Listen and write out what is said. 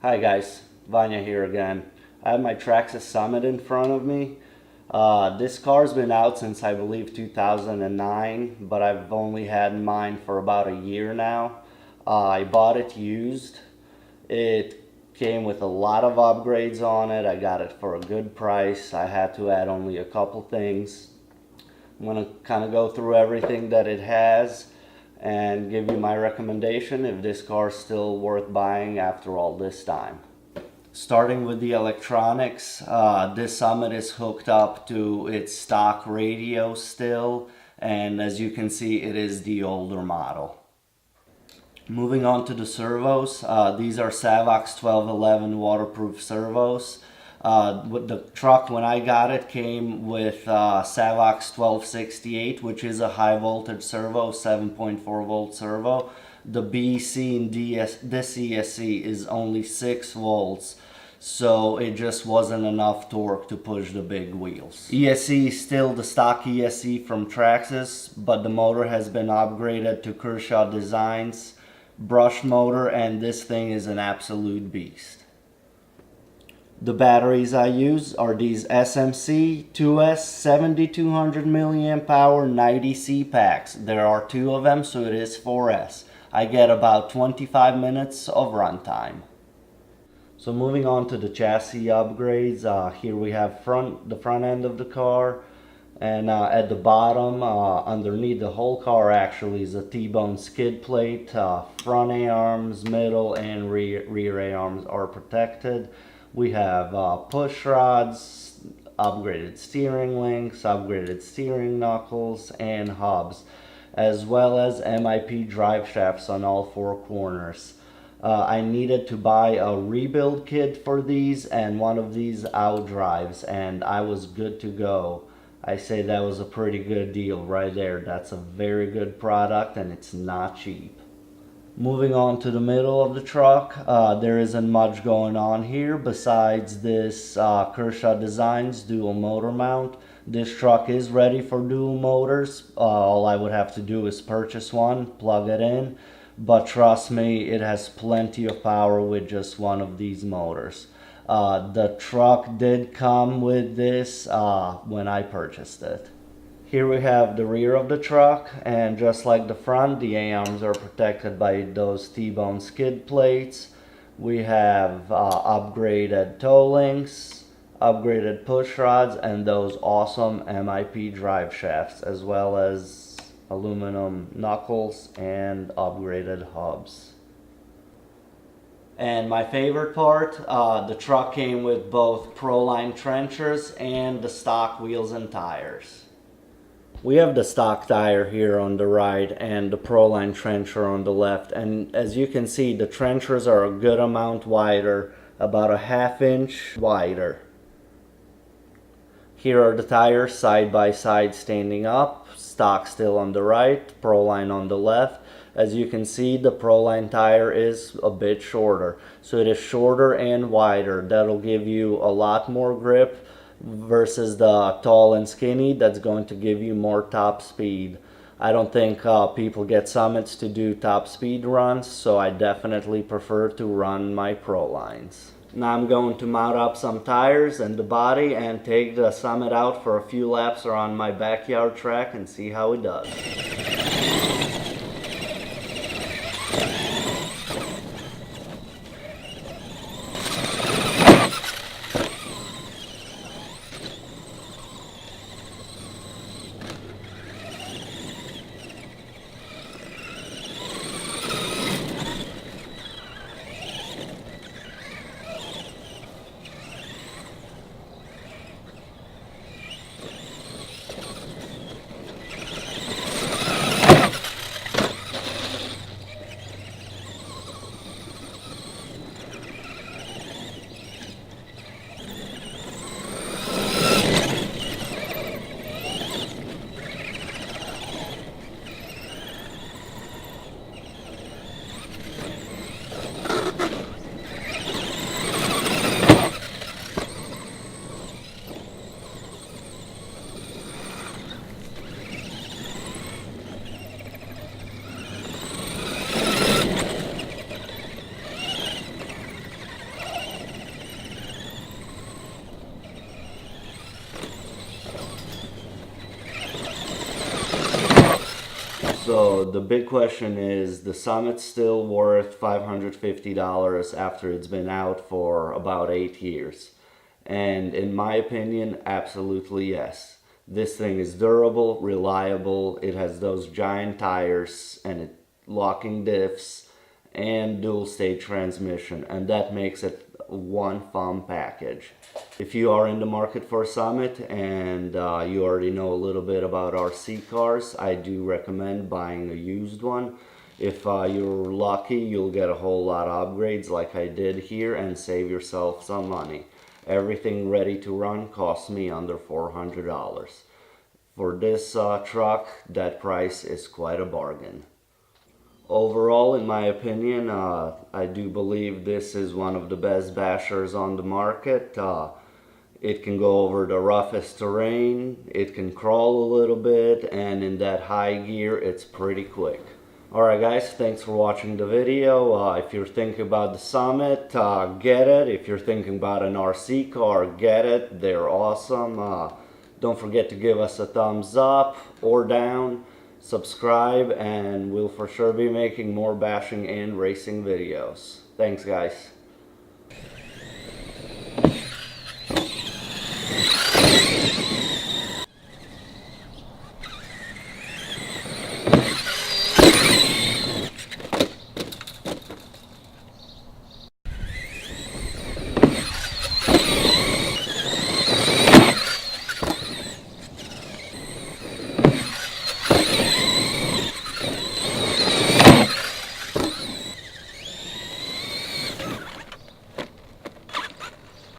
Hi guys, Vanya here again. I have my Traxxas Summit in front of me. This car's been out since I believe 2009, but I've only had mine for about a year now. I bought it used. It came with a lot of upgrades on it. I got it for a good price. I had to add only a couple things. I'm going to kind of go through everything that it has and give you my recommendation if this car is still worth buying after all this time. Starting with the electronics, this Summit is hooked up to its stock radio still, and as you can see, it is the older model. Moving on to the servos, these are Servos 1211 waterproof servos. With the truck, when I got it, came with Servos 1268, which is a high voltage servo, 7.4 volt servo. The B, C, and this ESC is only 6 volts, so it just wasn't enough torque to push the big wheels. ESC is still the stock ESC from Traxxas, but the motor has been upgraded to Kershaw designs, brushed motor, and this thing is an absolute beast. The batteries I use are these SMC 2S 7200 milliamp hour 90C packs. There are 2 of them, so it is 4S. I get about 25 minutes of runtime. So moving on to the chassis upgrades, here we have the front end of the car, and at the bottom, underneath the whole car actually, is a T-bone skid plate. Front A-arms, middle, and rear A-arms are protected. We have push rods, upgraded steering links, upgraded steering knuckles, and hubs, as well as MIP drive shafts on all 4 corners. I needed to buy a rebuild kit for these and one of these out drives, and I was good to go. I say that was a pretty good deal right there. That's a very good product, and it's not cheap. Moving on to the middle of the truck, there isn't much going on here besides this Kershaw Designs dual motor mount. This truck is ready for dual motors. All I would have to do is purchase one, plug it in, but trust me, it has plenty of power with just one of these motors. The truck did come with this when I purchased it. Here we have the rear of the truck, and just like the front, the A-arms are protected by those T-bone skid plates. We have upgraded toe links, upgraded push rods, and those awesome MIP drive shafts, as well as aluminum knuckles and upgraded hubs. And my favorite part, the truck came with both Pro-Line trenchers and the stock wheels and tires. We have the stock tire here on the right and the Pro-Line trencher on the left, and as you can see, the trenchers are a good amount wider, about a ½ inch wider. Here are the tires side by side standing up, stock still on the right, Pro-Line on the left. As you can see, the Pro-Line tire is a bit shorter, so it is shorter and wider. That'll give you a lot more grip versus the tall and skinny that's going to give you more top speed. I don't think people get Summits to do top speed runs, so I definitely prefer to run my Pro-Lines. Now I'm going to mount up some tires and the body and take the Summit out for a few laps around my backyard track and see how it does. So the big question is, the Summit's still worth $550 after it's been out for about 8 years? And in my opinion, absolutely yes. This thing is durable, reliable, it has those giant tires and locking diffs and dual stage transmission, and that makes it one fun package. If you are in the market for a Summit and you already know a little bit about RC cars, I do recommend buying a used one. If you're lucky, you'll get a whole lot of upgrades like I did here and save yourself some money. Everything ready to run costs me under $400. For this truck, that price is quite a bargain. Overall, in my opinion, I do believe this is one of the best bashers on the market. It can go over the roughest terrain, it can crawl a little bit, and in that high gear, it's pretty quick. Alright guys, thanks for watching the video. If you're thinking about the Summit, get it. If you're thinking about an RC car, get it. They're awesome. Don't forget to give us a thumbs up or down. Subscribe, and we'll for sure be making more bashing and racing videos. Thanks guys.